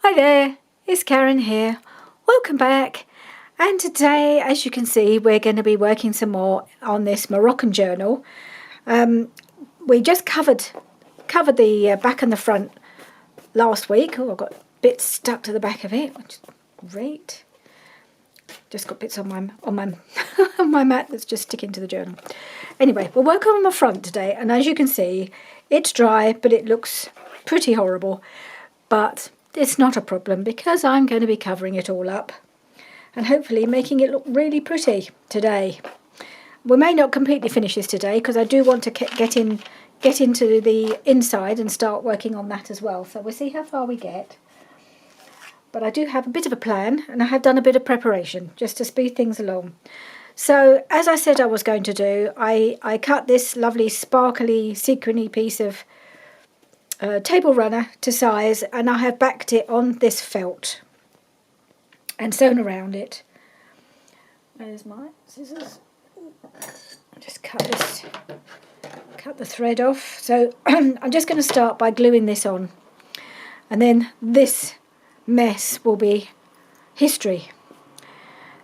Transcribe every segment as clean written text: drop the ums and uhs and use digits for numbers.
Hi there, it's Karen here. Welcome back. And today, as you can see, we're going to be working some more on this Moroccan journal. We just covered the back and the front last week. Oh, I've got bits stuck to the back of it, which is great. Just got bits on my on my mat that's just sticking to the journal. Anyway, we're working on the front today, and as you can see, it's dry, but it looks pretty horrible. But it's not a problem because I'm going to be covering it all up and hopefully making it look really pretty today. We may not completely finish this today because I do want to get into the inside and start working on that as well. So we'll see how far we get. But I do have a bit of a plan and I have done a bit of preparation just to speed things along. So as I said I was going to do, I cut this lovely sparkly sequiny piece of table runner to size, and I have backed it on this felt and sewn around it. There's my scissors. Just cut the thread off. So I'm just going to start by gluing this on, and then this mess will be history.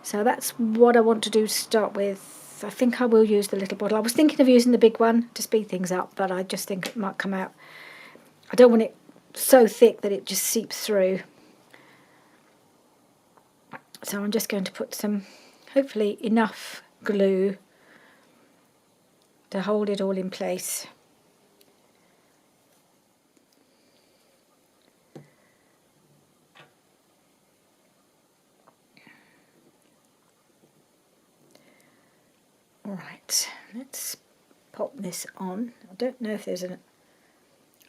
So that's what I want to do to start with. I think I will use the little bottle. I was thinking of using the big one to speed things up, but I just think it might come out. I don't want it so thick that it just seeps through. So I'm just going to put some, hopefully enough glue to hold it all in place. Alright, let's pop this on. I don't know if there's a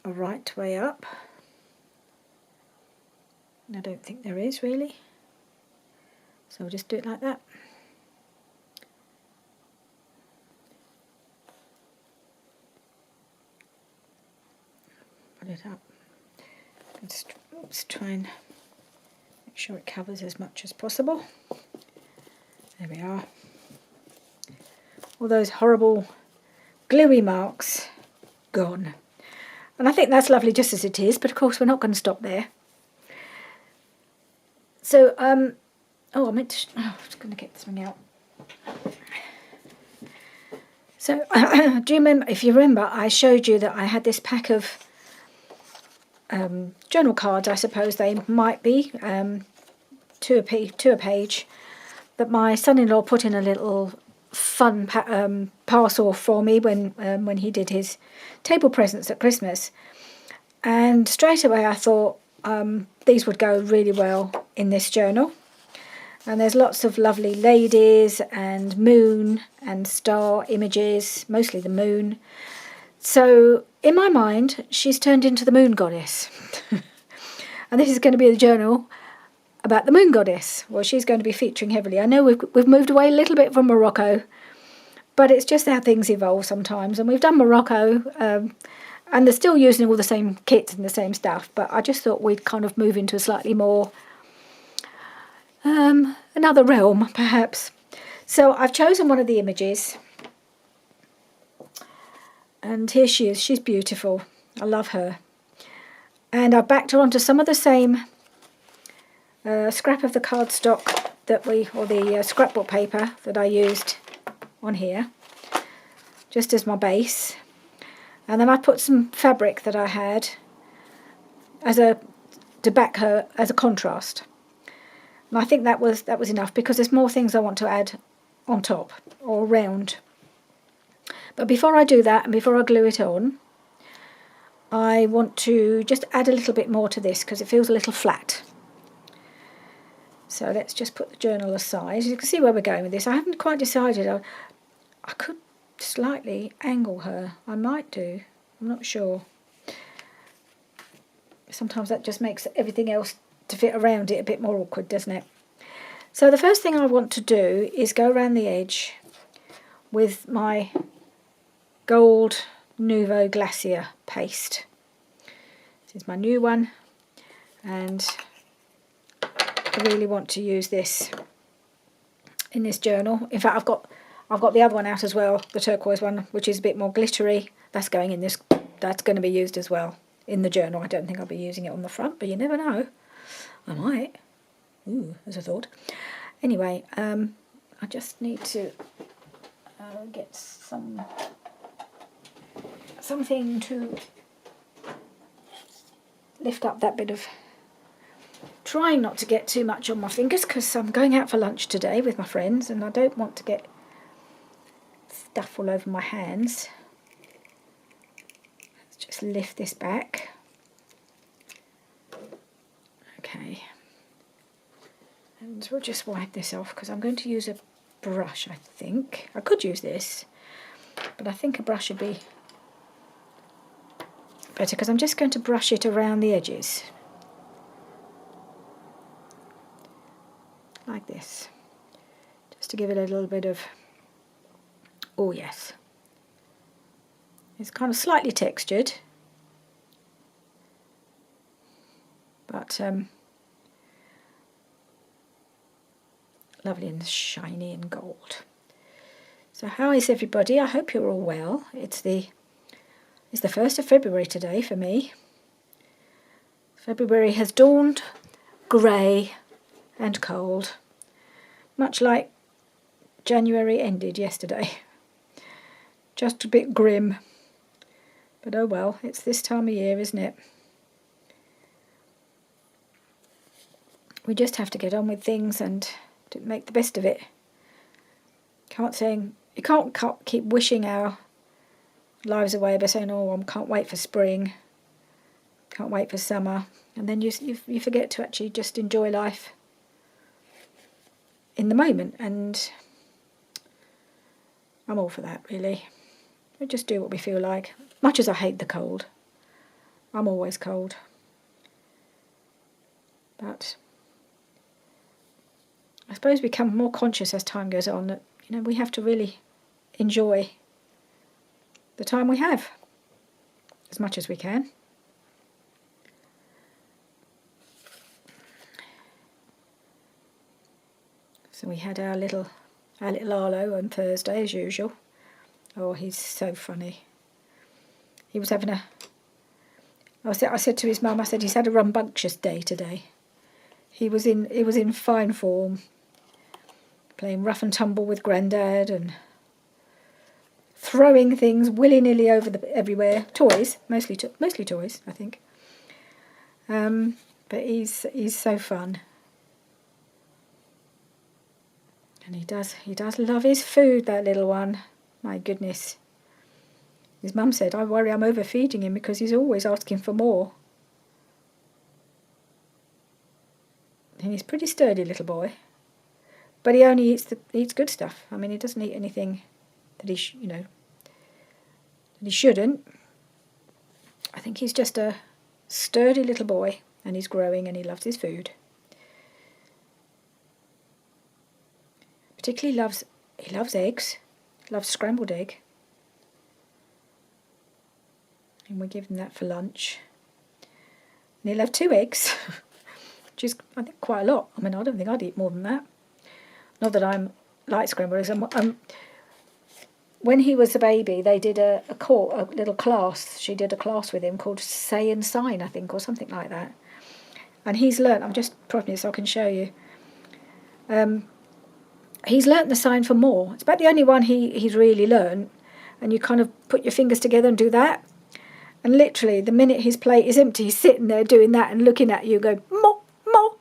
right way up. I don't think there is really. So we'll just do it like that. Put it up. Let's try and make sure it covers as much as possible. There we are. All those horrible gluey marks gone. And I think that's lovely just as it is, but of course we're not going to stop there. So, I was going to get something out. So, do you remember, if you remember, I showed you that I had this pack of journal cards, I suppose they might be, to a page, that my son-in-law put in a little fun parcel for me when he did his table presents at Christmas. And straight away I thought these would go really well in this journal. And there's lots of lovely ladies and moon and star images, mostly the moon. So in my mind, she's turned into the moon goddess. And this is going to be the journal about the moon goddess. Well, she's going to be featuring heavily. I know we've moved away a little bit from Morocco, but it's just how things evolve sometimes. And we've done Morocco, and they're still using all the same kits and the same stuff, but I just thought we'd kind of move into a slightly more another realm, perhaps. So I've chosen one of the images, and here she is. She's beautiful. I love her. And I've backed her onto some of the same scrap of the cardstock or the scrapbook paper that I used on here, just as my base. And then I put some fabric that I had to back her as a contrast. And I think that was enough because there's more things I want to add on top or around. But before I do that and before I glue it on, I want to just add a little bit more to this because it feels a little flat. So let's just put the journal aside. You can see where we're going with this. I haven't quite decided. I could slightly angle her. I might do. I'm not sure. Sometimes that just makes everything else to fit around it a bit more awkward, doesn't it? So the first thing I want to do is go around the edge with my Gold Nouveau Glacier paste. This is my new one, and I really want to use this in this journal. In fact, I've got the other one out as well, the turquoise one, which is a bit more glittery. That's going in this. That's going to be used as well in the journal. I don't think I'll be using it on the front, but you never know. I might. Ooh, as a thought. Anyway, I just need to get something to lift up that bit of... Trying not to get too much on my fingers because I'm going out for lunch today with my friends and I don't want to get stuff all over my hands. Let's just lift this back. Okay. And we'll just wipe this off because I'm going to use a brush, I think. I could use this, but I think a brush would be better because I'm just going to brush it around the edges. Like this. Just to give it a little bit of... Oh, yes. It's kind of slightly textured. But lovely and shiny and gold. So how is everybody? I hope you're all well. It's the 1st of February today for me. February has dawned, grey and cold, much like January ended yesterday. Just a bit grim, but oh well, it's this time of year, isn't it? We just have to get on with things and make the best of it. You can't keep wishing our lives away by saying, oh, I can't wait for spring, can't wait for summer, and then you forget to actually just enjoy life in the moment, and I'm all for that, really. We just do what we feel like. Much as I hate the cold, I'm always cold, but I suppose we become more conscious as time goes on that, you know, we have to really enjoy the time we have as much as we can. So we had our little Arlo on Thursday as usual. Oh, he's so funny. He was having I said to his mum, I said he's had a rambunctious day today. He was in fine form, playing rough and tumble with Grandad and throwing things willy-nilly everywhere. Toys, mostly toys, I think. But he's so fun. And he does love his food, that little one. My goodness. His mum said, I worry I'm overfeeding him because he's always asking for more. And he's a pretty sturdy little boy. But he only eats good stuff. I mean, he doesn't eat anything that that he shouldn't. I think he's just a sturdy little boy, and he's growing and he loves his food. Particularly he loves eggs, loves scrambled egg. And we give him that for lunch. And he'll have 2 eggs, which is, I think, quite a lot. I mean, I don't think I'd eat more than that. Not that I'm like scrambled eggs. When he was a baby, they did a little class. She did a class with him called Say and Sign, I think, or something like that. And he's learnt, I'm just propping it so I can show you. He's learnt the sign for more. It's about the only one he's really learnt. And you kind of put your fingers together and do that. And literally, the minute his plate is empty, he's sitting there doing that and looking at you, going, more, more.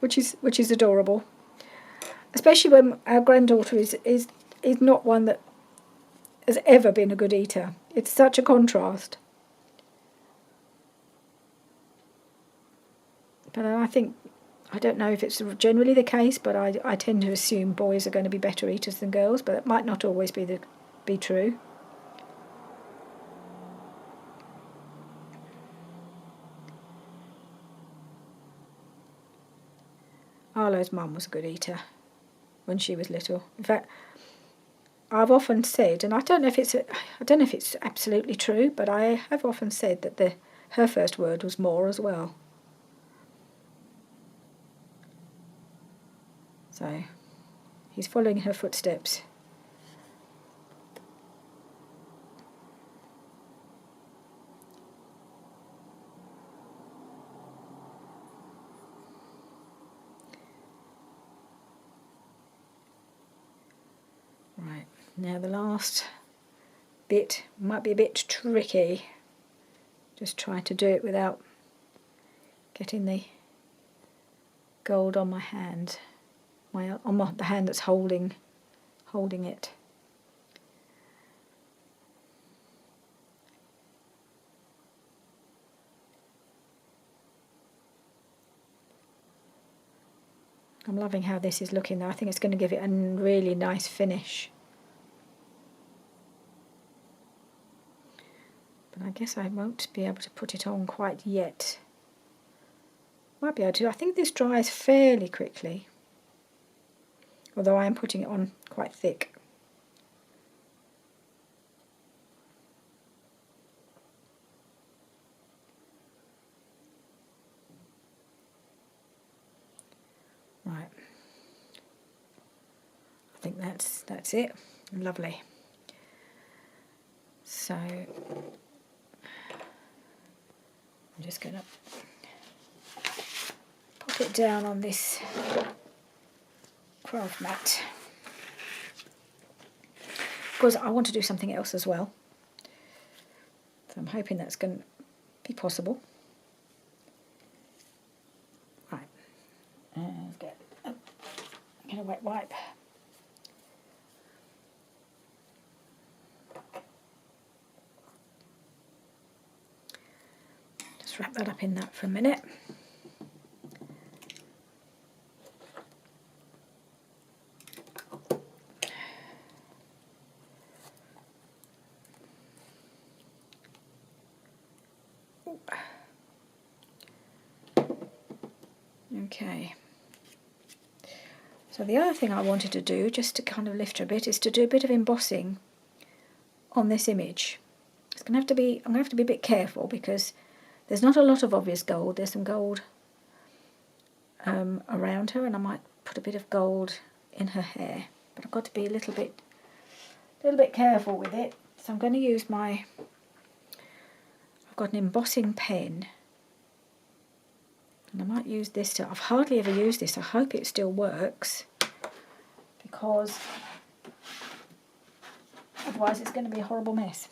which is adorable. Especially when our granddaughter is not one that has ever been a good eater. It's such a contrast. But I don't know if it's generally the case, but I tend to assume boys are going to be better eaters than girls, but that might not always be true. Arlo's mum was a good eater when she was little. In fact, I've often said, and I don't know if it's absolutely true, but I have often said that her first word was more as well. So he's following her footsteps. Now the last bit might be a bit tricky. Just trying to do it without getting the gold on my hand, the hand that's holding it. I'm loving how this is looking though. I think it's going to give it a really nice finish. But I guess I won't be able to put it on quite yet. Might be able to. I think this dries fairly quickly, although I am putting it on quite thick. Right. I think that's it. Lovely. So I'm just going to pop it down on this craft mat because I want to do something else as well. So I'm hoping that's going to be possible. Right, let's get a wet wipe. Just wrap that up in that for a minute. Okay. So the other thing I wanted to do, just to kind of lift her a bit, is to do a bit of embossing on this image. It's going to have to be, I'm going to have to be a bit careful because there's not a lot of obvious gold. There's some gold around her, and I might put a bit of gold in her hair. But I've got to be a little bit careful with it. So I'm going to use I've got an embossing pen. And I might use this I've hardly ever used this. I hope it still works because otherwise it's going to be a horrible mess.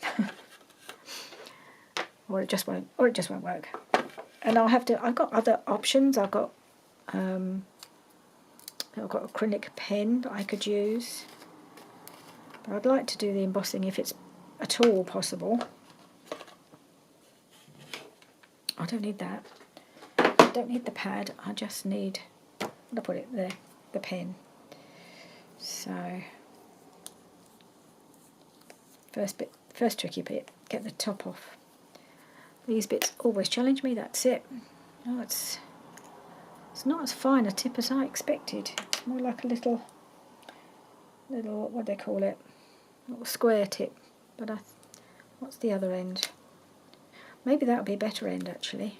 or it just won't work. And I've got other options. I've got acrylic pen that I could use. But I'd like to do the embossing if it's at all possible. I don't need that. I don't need the pad, I just need, I'll put it there, the pen. So, first tricky bit, get the top off. These bits always challenge me, that's it. Oh, it's not as fine a tip as I expected. It's more like a little, what do they call it? Little square tip. But what's the other end? Maybe that would be a better end actually.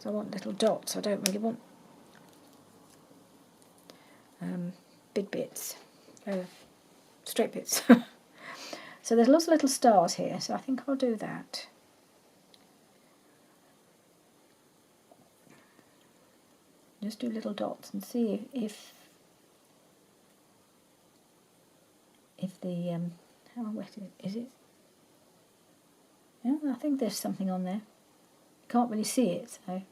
I want little dots. I don't really want big bits, straight bits. So there's lots of little stars here, so I think I'll do that. Just do little dots and see if the how wet is it? Yeah, I think there's something on there. Can't really see it, so.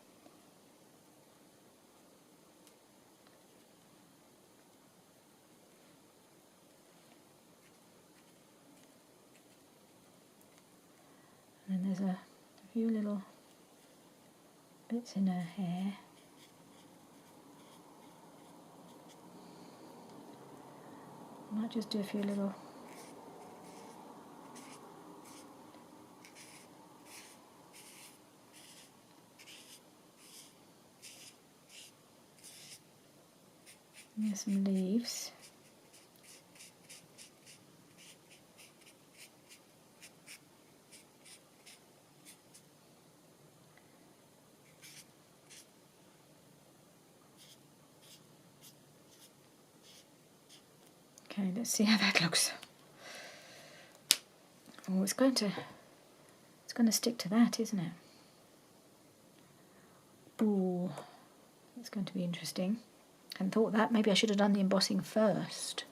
And there's a few little bits in her hair. I might just do a few little there's some leaves. Okay, let's see how that looks. Oh, it's going to stick to that, isn't it? Ooh, that's going to be interesting. Hadn't thought that. Maybe I should have done the embossing first.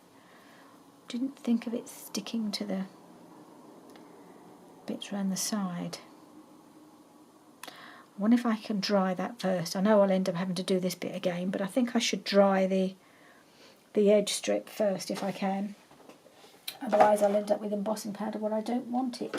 didn't think of it sticking to the bits around the side. I wonder if I can dry that first. I know I'll end up having to do this bit again, but I think I should dry the edge strip first if I can. Otherwise I'll end up with embossing powder where I don't want it.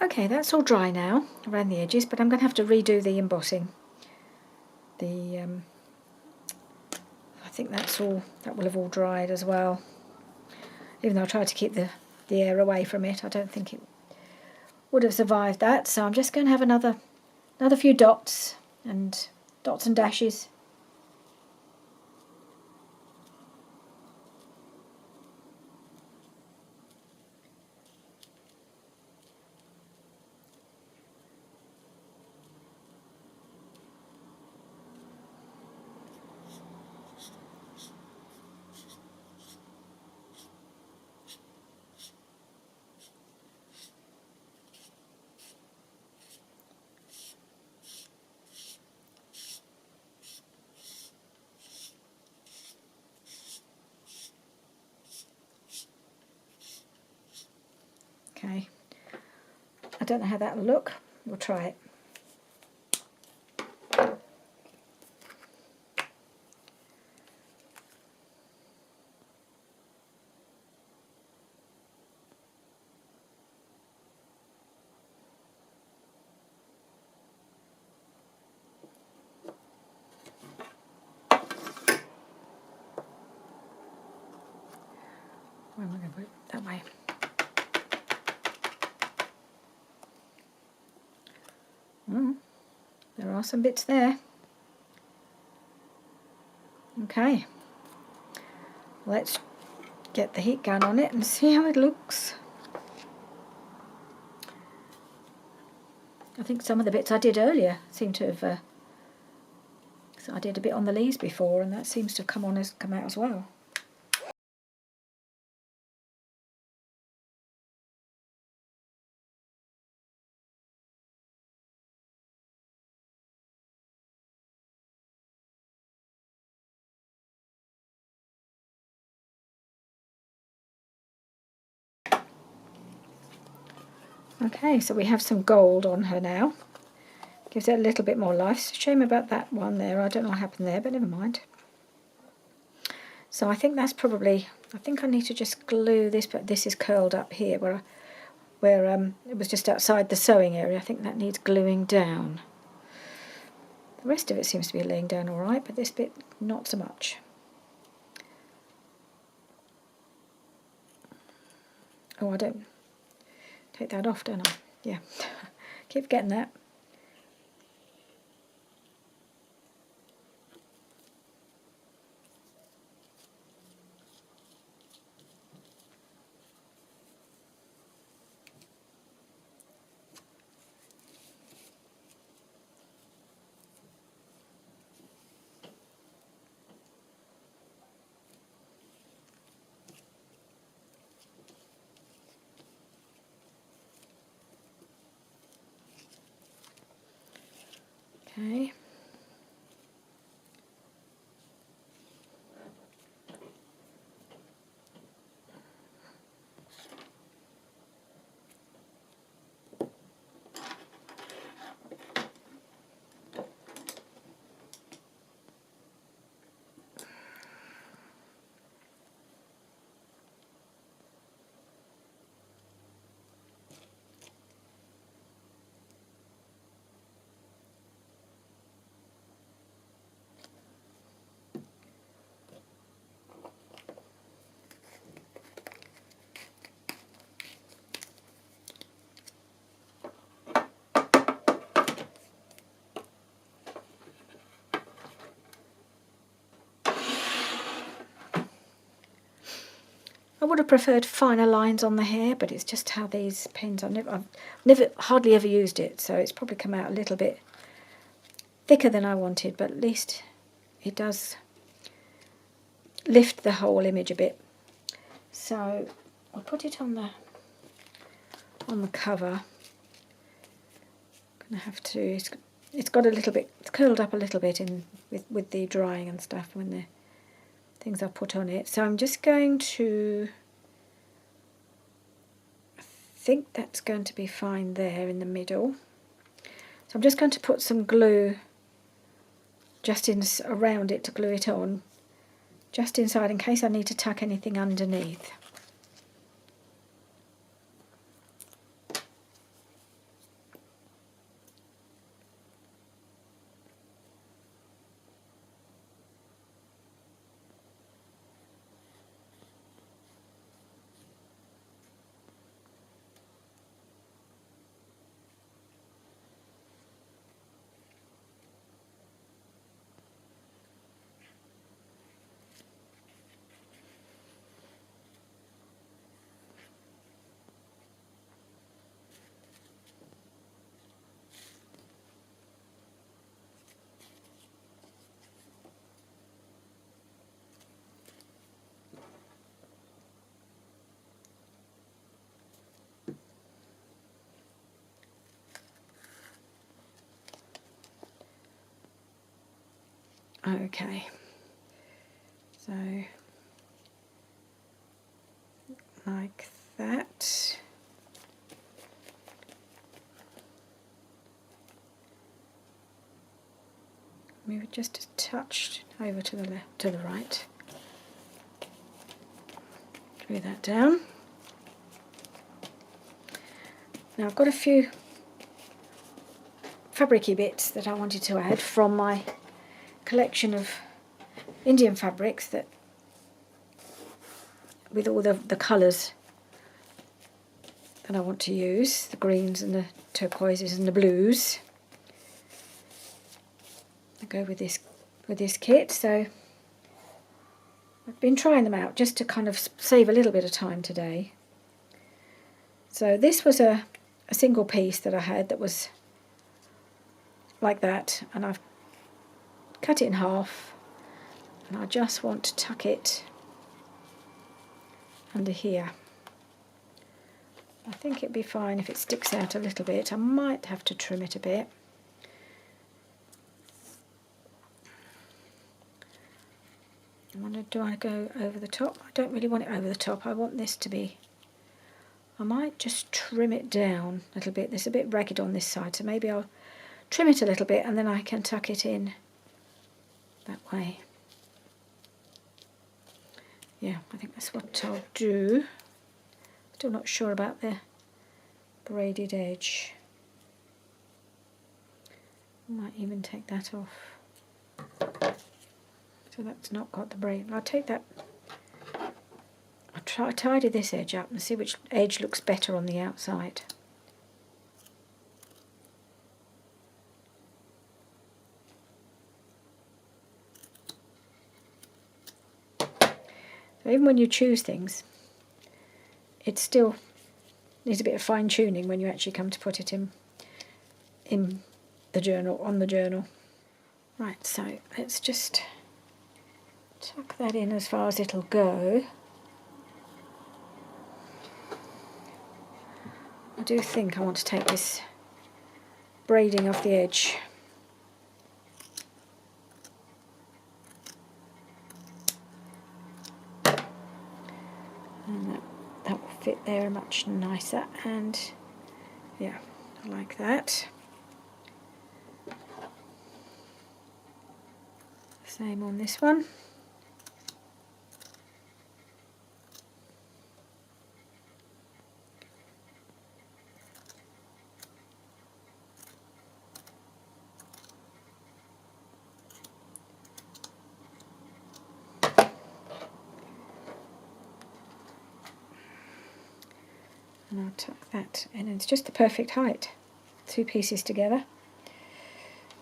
Okay, that's all dry now around the edges, but I'm going to have to redo the embossing. I think that will have all dried as well. Even though I tried to keep the air away from it, I don't think it would have survived that. So I'm just going to have another few dots and dashes. Okay, I don't know how that'll look. We'll try it. Where am I going to put it? That way. There are some bits there. Okay, let's get the heat gun on it and see how it looks. I think some of the bits I did earlier seem to have, so I did a bit on the leaves before, and that seems to have come out as well. Okay, so we have some gold on her now. Gives it a little bit more life. It's a shame about that one there. I don't know what happened there, but never mind. So I think that's probably, I think I need to just glue this, but this is curled up here where it was just outside the sewing area. I think that needs gluing down. The rest of it seems to be laying down all right, but this bit not so much. Oh, I don't take that off, don't I? Yeah, keep forgetting that. Okay. I would have preferred finer lines on the hair, but it's just how these pens, I've hardly ever used it, so it's probably come out a little bit thicker than I wanted, but at least it does lift the whole image a bit. So I'll put it on the cover. I'm gonna have to. It's got a little bit. It's curled up a little bit in with the drying and stuff when the things are put on it. So I'm just going to. I think that's going to be fine there in the middle. So I'm just going to put some glue just around it to glue it on, just inside in case I need to tuck anything underneath. Okay, so like that. Move it just a touch over to the left, to the right. Glue that down. Now I've got a few fabricy bits that I wanted to add from my collection of Indian fabrics that with all the colours that I want to use, the greens and the turquoises and the blues. I go with this kit, so I've been trying them out just to kind of save a little bit of time today. So this was a single piece that I had that was like that, and I've cut it in half, and I just want to tuck it under here. I think it'd be fine if it sticks out a little bit. I might have to trim it a bit. Do I go over the top? I don't really want it over the top. I want this to be... I might just trim it down a little bit. It's a bit ragged on this side, so maybe I'll trim it a little bit and then I can tuck it in that way. Yeah, I think that's what I'll do. Still not sure about the braided edge. I might even take that off. So that's not got the braid. I'll take that. I'll try tidy this edge up and see which edge looks better on the outside. So even when you choose things, it still needs a bit of fine tuning when you actually come to put it in the journal, on the journal. Right, so let's just tuck that in as far as it'll go. I do think I want to take this braiding off the edge. And that will fit there much nicer, and yeah, I like that. Same on this one. And I'll tuck that in. It's just the perfect height. Two pieces together.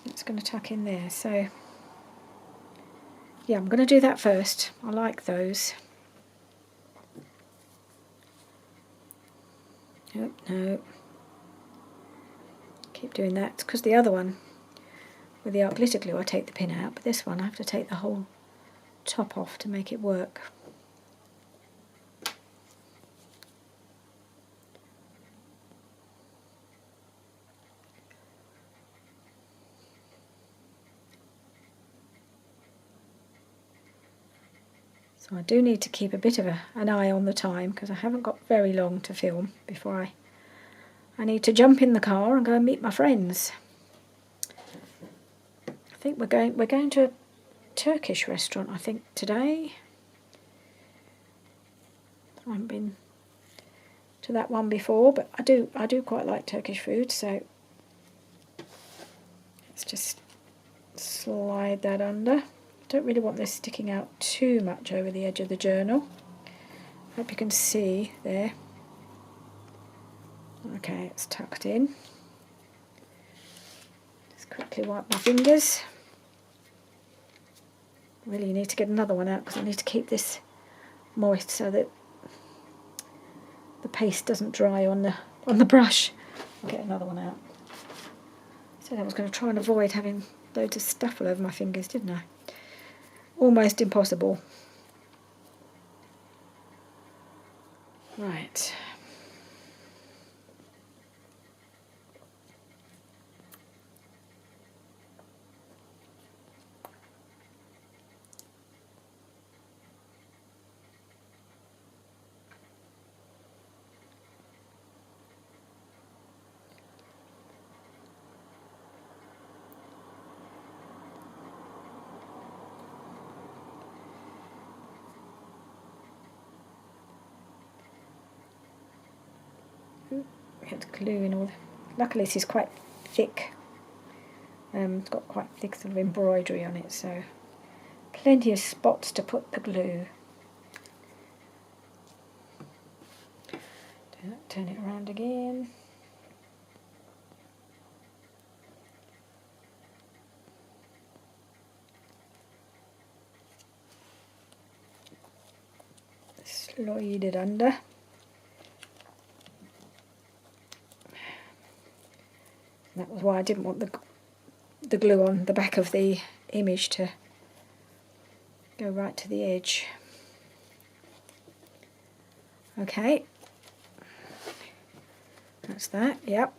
It's going to tuck in there. So yeah, I'm going to do that first. I like those. Oh, no. Keep doing that. Because the other one, with the art glitter glue, I take the pin out. But this one, I have to take the whole top off to make it work. So I do need to keep a bit of an eye on the time, because I haven't got very long to film before I need to jump in the car and go and meet my friends. I think we're going to a Turkish restaurant, I think, today. I haven't been to that one before, but I do quite like Turkish food, so let's just slide that under. Don't really want this sticking out too much over the edge of the journal. Hope you can see there. Okay, it's tucked in. Just quickly wipe my fingers. Really need to get another one out, because I need to keep this moist so that the paste doesn't dry on the brush. I'll get another one out. Said I was going to try and avoid having loads of stuff all over my fingers, didn't I? Almost impossible. Right. Had glue in all. Luckily, this is quite thick. It's got quite thick sort of embroidery on it, so plenty of spots to put the glue. Turn it around again. Slide it under. That was why I didn't want the glue on the back of the image to go right to the edge. Okay, that's that, yep,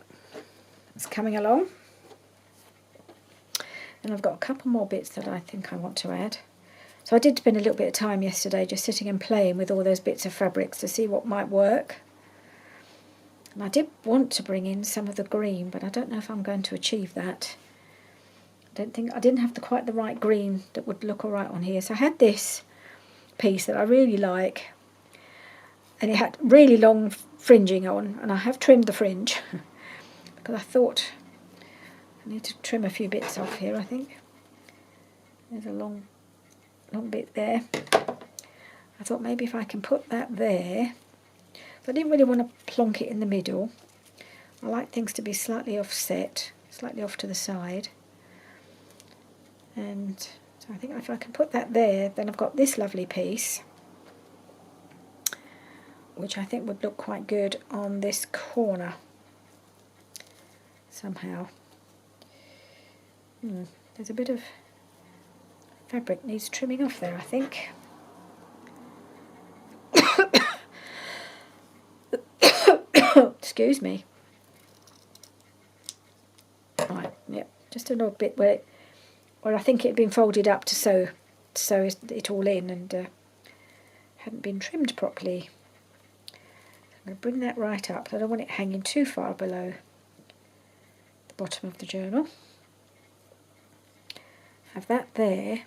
it's coming along. And I've got a couple more bits that I think I want to add. So I did spend a little bit of time yesterday just sitting and playing with all those bits of fabrics to see what might work. And I did want to bring in some of the green, but I don't know if I'm going to achieve that. I didn't have quite the right green that would look all right on here. So I had this piece that I really like, and it had really long fringing on, and I have trimmed the fringe because I thought I need to trim a few bits off here. I think there's a long bit there. I thought maybe if I can put that there. I didn't really want to plonk it in the middle. I like things to be slightly offset, slightly off to the side. And so I think if I can put that there, then I've got this lovely piece, which I think would look quite good on this corner somehow. There's a bit of fabric needs trimming off there, I think. Excuse me. Right, yep, just a little bit where I think it had been folded up to sew it all in, and hadn't been trimmed properly. I'm going to bring that right up. I don't want it hanging too far below the bottom of the journal. Have that there.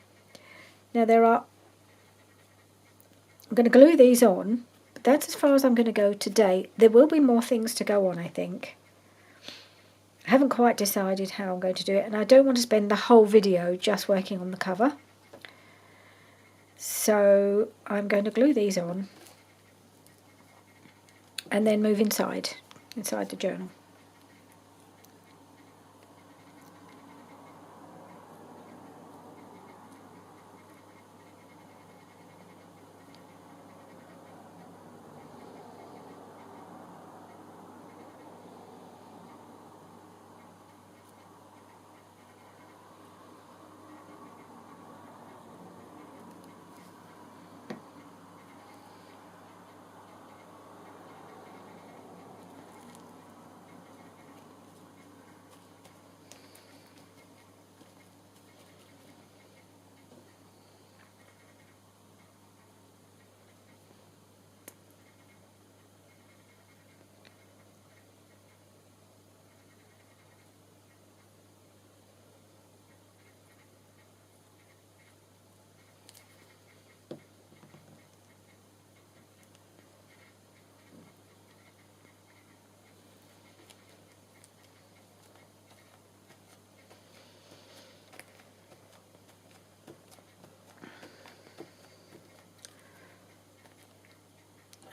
Now I'm going to glue these on. That's as far as I'm going to go today. There will be more things to go on, I think. I haven't quite decided how I'm going to do it, and I don't want to spend the whole video just working on the cover. So I'm going to glue these on and then move inside the journal.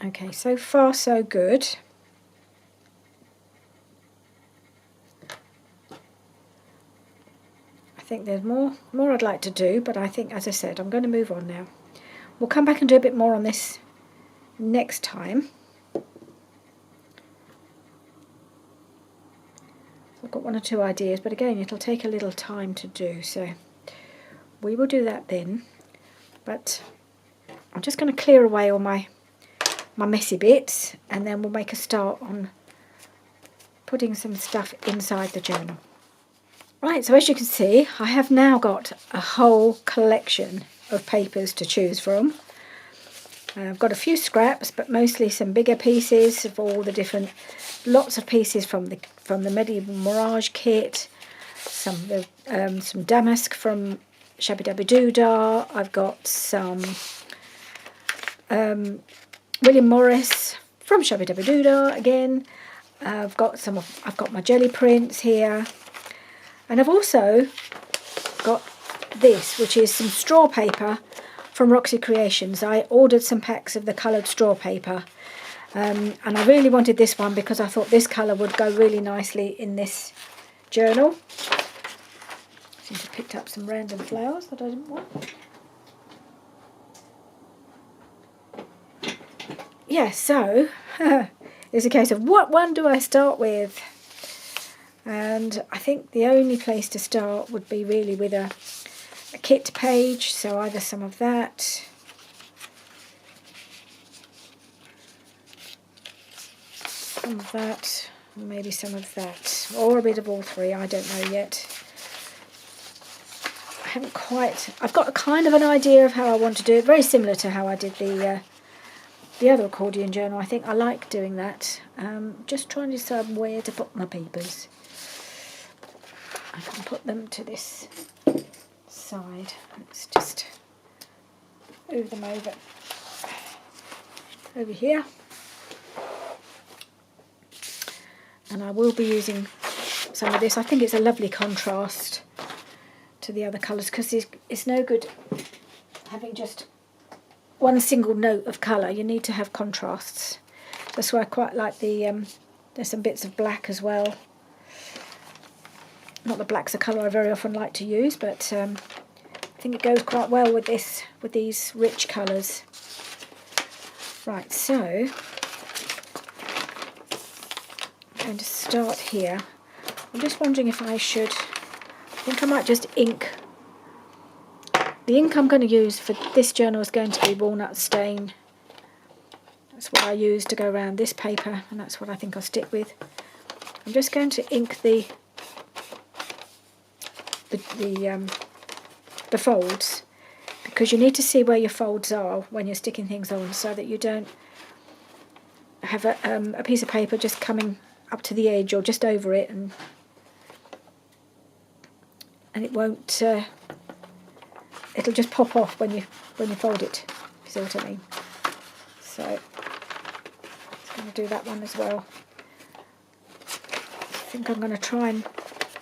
Okay, so far so good. I think there's more I'd like to do, but I think, as I said, I'm going to move on now. We'll come back and do a bit more on this next time. I've got one or two ideas, but again, it'll take a little time to do, so we will do that then. But I'm just going to clear away all my messy bits, and then we'll make a start on putting some stuff inside the journal. Right, so as you can see, I have now got a whole collection of papers to choose from. I've got a few scraps, but mostly some bigger pieces of all the different, lots of pieces from the Medieval Mirage kit, some damask from Shabby Dabby Doodah. I've got some William Morris from Shabby Dabby Doodah again. I've got my jelly prints here, and I've also got this, which is some straw paper from Roxy Creations. I ordered some packs of the coloured straw paper, and I really wanted this one because I thought this colour would go really nicely in this journal. I seem to have picked up some random flowers that I didn't want. Yeah, so it's a case of what one do I start with? And I think the only place to start would be really with a kit page, so either some of that, maybe some of that, or a bit of all three, I don't know yet. I've got a kind of an idea of how I want to do it, very similar to how I did the other accordion journal. I think I like doing that. Just trying to decide where to put my papers. I can put them to this side. Let's just move them over here. And I will be using some of this. I think it's a lovely contrast to the other colours, because it's no good having just one single note of colour. You need to have contrasts. That's why I quite like there's some bits of black as well. Not that black's a colour I very often like to use, but I think it goes quite well with these rich colours. Right, so I'm going to start here. I'm just wondering if I think I might just ink. The ink I'm going to use for this journal is going to be walnut stain. That's what I use to go around this paper, and that's what I think I'll stick with. I'm just going to ink the folds, because you need to see where your folds are when you're sticking things on, so that you don't have a piece of paper just coming up to the edge or just over it, and it won't. It'll just pop off when you fold it. If you see what I mean. So I'm going to do that one as well. I think I'm going to try and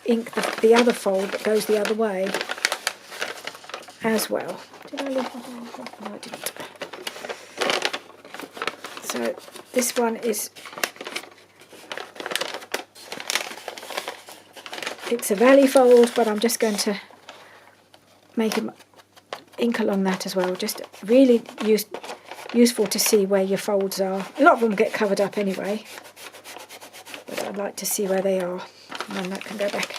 ink the other fold that goes the other way as well. Did I leave one? No, I didn't. So this one is, it's a valley fold, but I'm just going to make an ink along that as well. Just really useful to see where your folds are. A lot of them get covered up anyway, but I'd like to see where they are, and then that can go back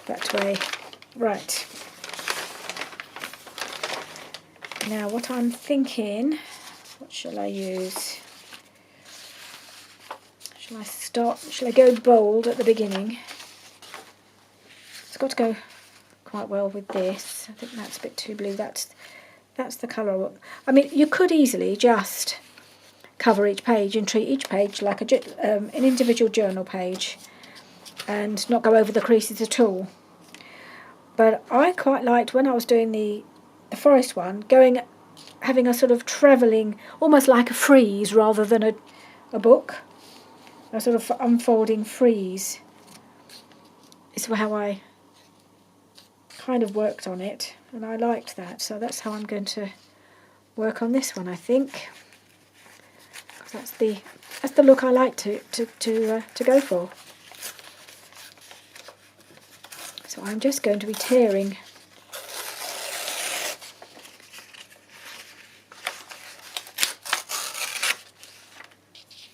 that way. Right. Now what I'm thinking, what shall I use? Shall I go bold at the beginning? It's got to go quite well with this. I think that's a bit too blue. That's the colour. I mean, you could easily just cover each page and treat each page like an individual journal page and not go over the creases at all. But I quite liked, when I was doing the forest one, having a sort of travelling, almost like a frieze rather than a book, a sort of unfolding frieze. Is how I kind of worked on it, and I liked that, so that's how I'm going to work on this one, I think. That's the look I like to go for. So I'm just going to be tearing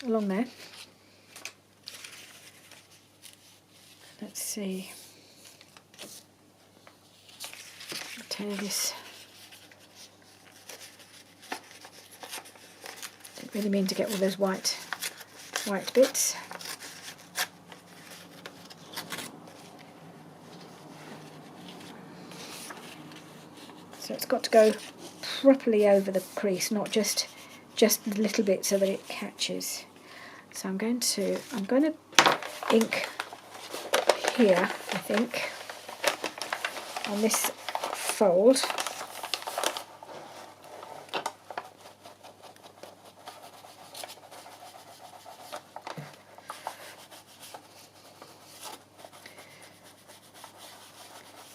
along there. Let's see. I'll tear this. Didn't really mean to get all those white bits. So it's got to go properly over the crease, not just a little bit so that it catches. So I'm going to ink here, I think, on this fold.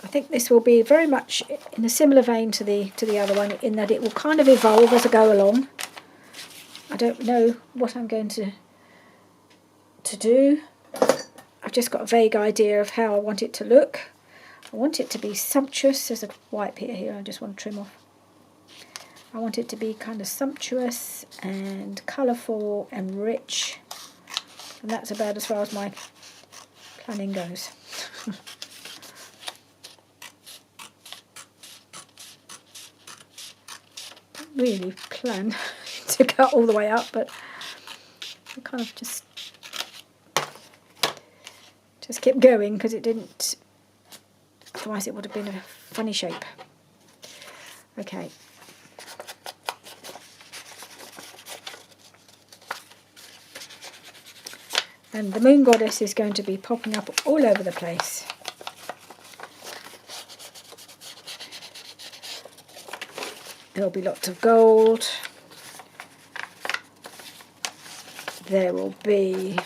I think this will be very much in a similar vein to the other one, in that it will kind of evolve as I go along. I don't know what I'm going to do. I've just got a vague idea of how I want it to look. I want it to be sumptuous. There's a white bit here I just want to trim off. I want it to be kind of sumptuous and colourful and rich. And that's about as far as my planning goes. Really plan to cut all the way up, but I kind of just kept going because it didn't, otherwise it would have been a funny shape. Okay. And the moon goddess is going to be popping up all over the place. There'll be lots of gold. There will be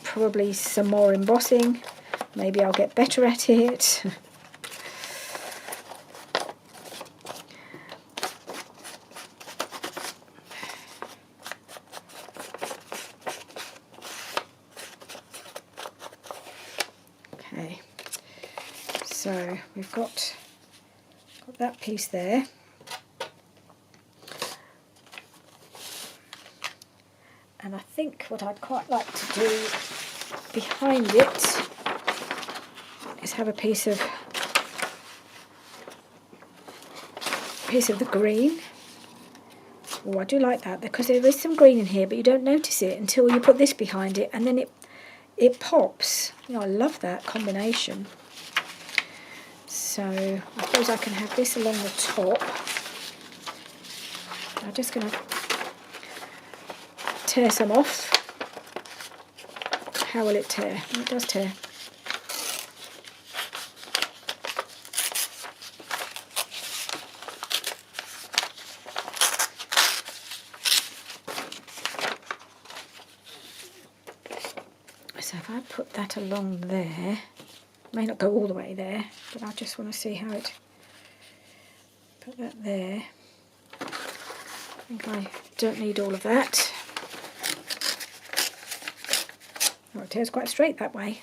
probably some more embossing. Maybe I'll get better at it. Okay, so we've got that piece there. And I think what I'd quite like to do behind it is have a piece of the green. Oh, I do like that, because there is some green in here, but you don't notice it until you put this behind it, and then it pops. You know, I love that combination. So I suppose I can have this along the top. I'm just going to tear some off. How will it tear? Oh, it does tear. So if I put that along there, may not go all the way there, but I just want to see how it, put that there. I think I don't need all of that. Oh, it tears quite straight that way.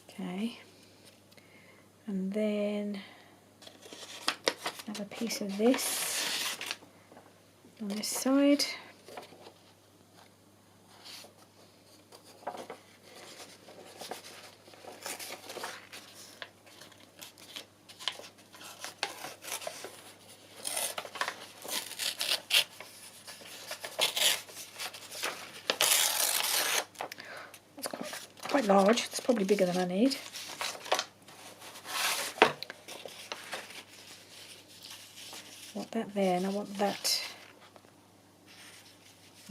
Okay, and then another piece of this on this side. Quite large, it's probably bigger than I need. I want that there, and I want that.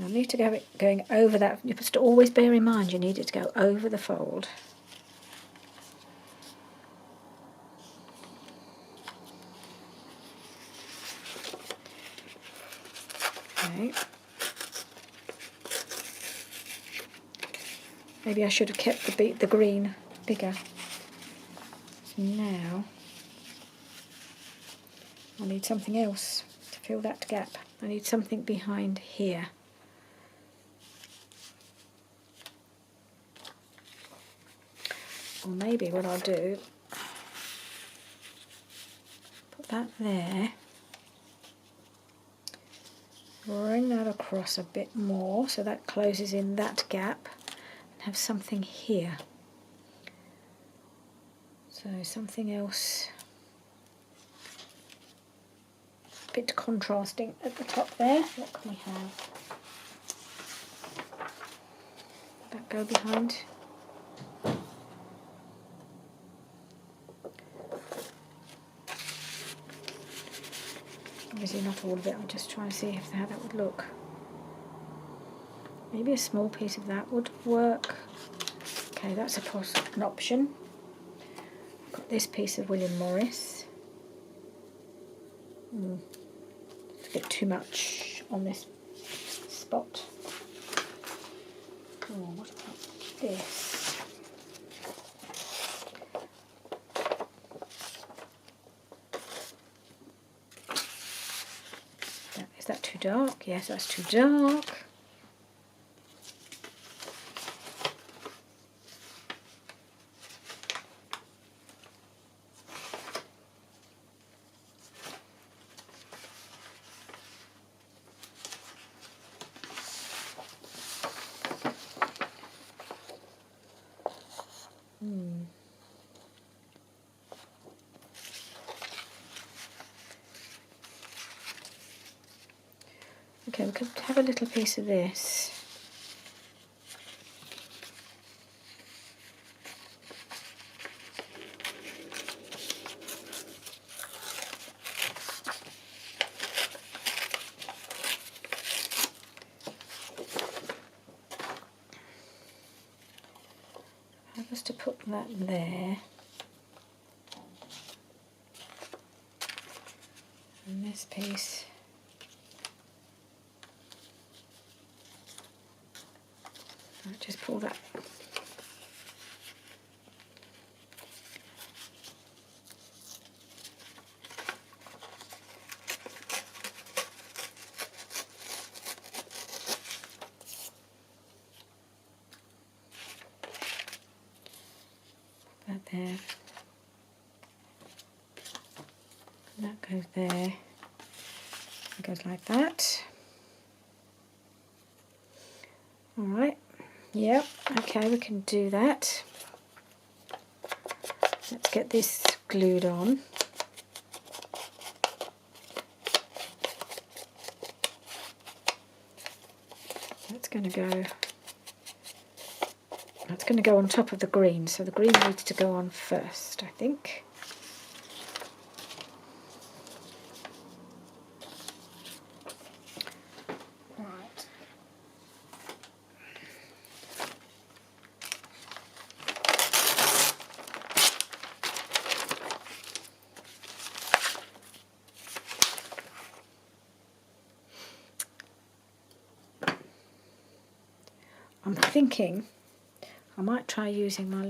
I need to go it going over that. You must always bear in mind you need it to go over the fold. Okay. Maybe I should have kept the green bigger. So now I need something else. fill that gap. I need something behind here. Or maybe what I'll do, put that there, bring that across a bit more so that closes in that gap, and have something here. So something else a bit contrasting at the top there. What can we have? That go behind. Obviously not all of it, I'm just trying to see how that would look. Maybe a small piece of that would work. Okay, that's an option. I've got this piece of William Morris. It's a bit too much on this spot. Oh, what about this? Is that too dark? Yes, that's too dark. Okay, we could have a little piece of this. Just to put that there. And this piece. Right, just pull that. That there. And that goes there. It goes like that. All right. Yep. Okay, we can do that. Let's get this glued on. That's going to go. That's going to go on top of the green, so the green needs to go on first, I think. Right. I'm thinking I might try using my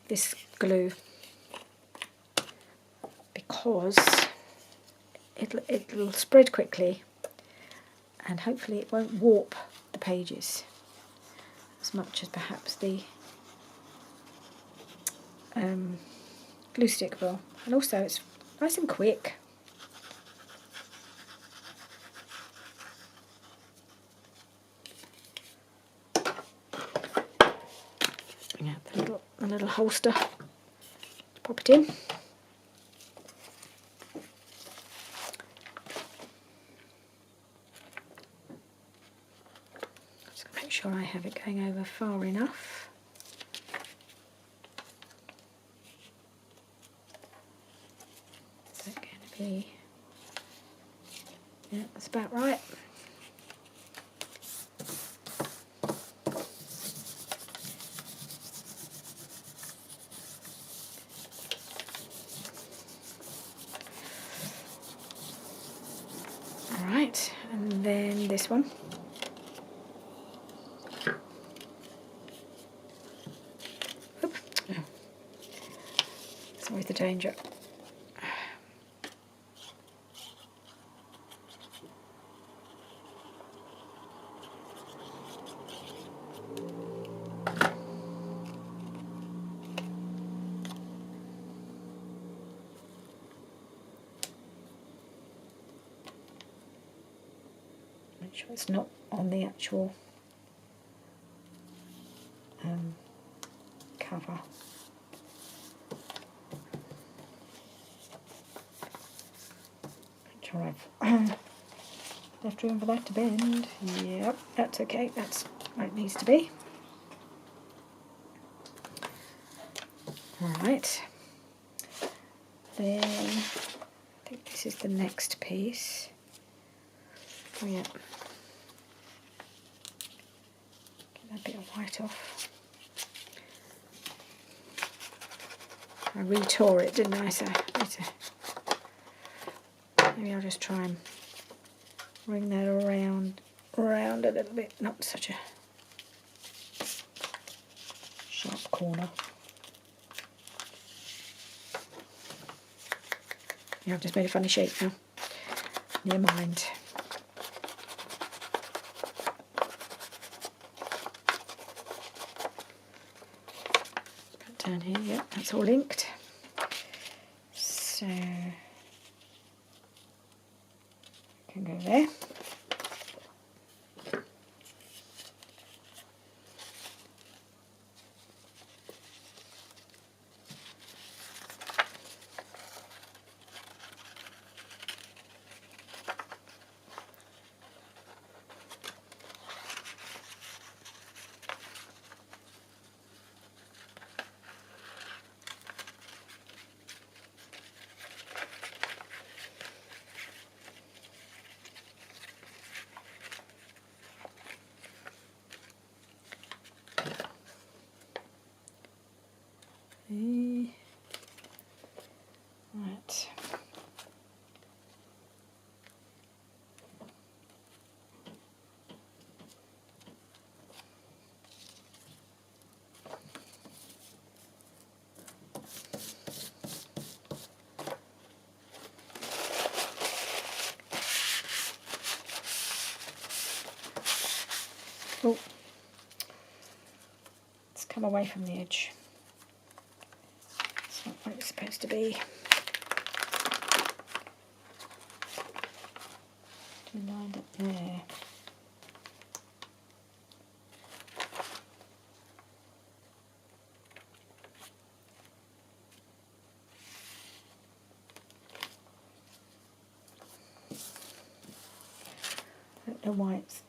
this glue, because it'll spread quickly and hopefully it won't warp the pages as much as perhaps the glue stick will. And also it's nice and quick. Yeah, the little holster, pop it in. Just make sure I have it going over far enough. Is that going to be? Yeah, that's about right. Alright, and then this one. Oop. Oh. It's always the danger. sure it's not on the actual cover. Make sure I've left room for that to bend. Yep, that's okay. That's where it needs to be. Alright. Then I think this is the next piece. Oh yeah. Get that bit of white off. I retore it, didn't I? So maybe I'll just try and bring that around a little bit. Not such a sharp corner. Yeah, I've just made a funny shape now. Never mind. Put down here, yeah, that's all inked. So can go there. Right. Oh, it's come away from the edge. It's not what it's supposed to be. Lined up there. I don't know why it's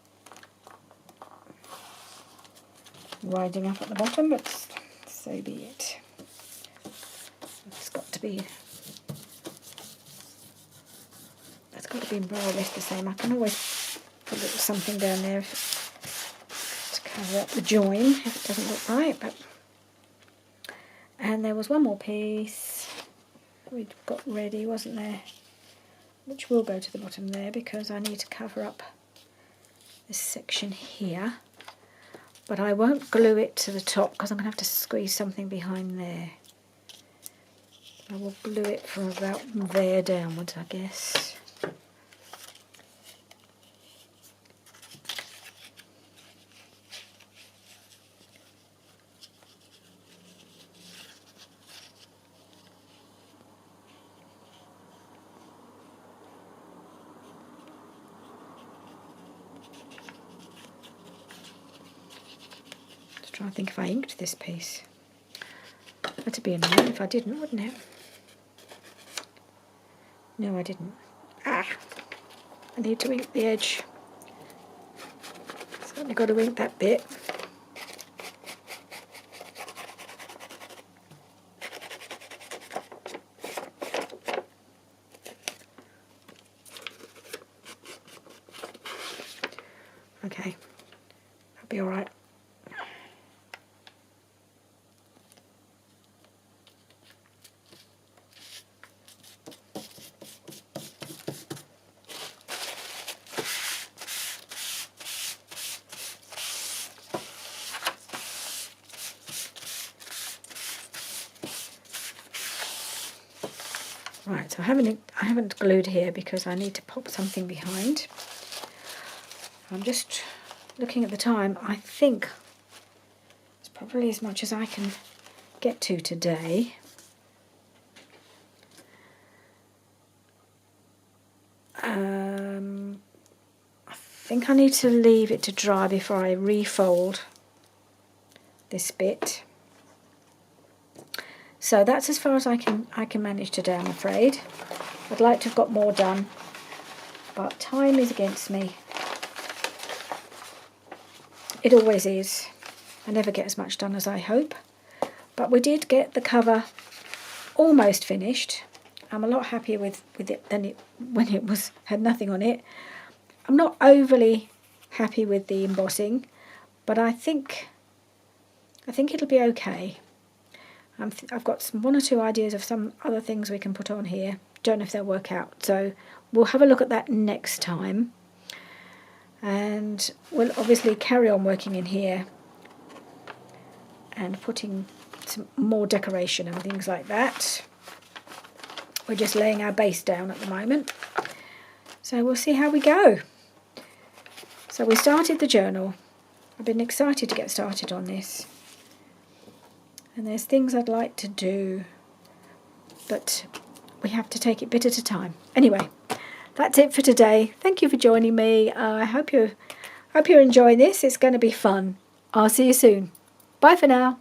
riding up at the bottom, but so be it. It's got to be more or less the same. I can always put a little something down there to cover up the join if it doesn't look right. But and there was one more piece we'd got ready, wasn't there? Which will go to the bottom there because I need to cover up this section here. But I won't glue it to the top because I'm going to have to squeeze something behind there. I will glue it from about there downwards, I guess. Just trying to think if I inked this piece. That'd be annoying if I didn't, wouldn't it? No, I didn't. Ah! I need to ink the edge. Certainly got to ink that bit. Okay, that'll be all right. Right, so I haven't glued here because I need to pop something behind. I'm just looking at the time. I think it's probably as much as I can get to today. I think I need to leave it to dry before I refold this bit. So that's as far as I can manage today, I'm afraid. I'd like to have got more done, but time is against me. It always is. I never get as much done as I hope. But we did get the cover almost finished. I'm a lot happier with it than when it had nothing on it. I'm not overly happy with the embossing, but I think it'll be okay. I've got one or two ideas of some other things we can put on here. Don't know if they'll work out. So we'll have a look at that next time. And we'll obviously carry on working in here and putting some more decoration and things like that. We're just laying our base down at the moment. So we'll see how we go. So we started the journal. I've been excited to get started on this. And there's things I'd like to do, but we have to take it bit at a time. Anyway, that's it for today. Thank you for joining me. I hope you're enjoying this. It's going to be fun. I'll see you soon. Bye for now.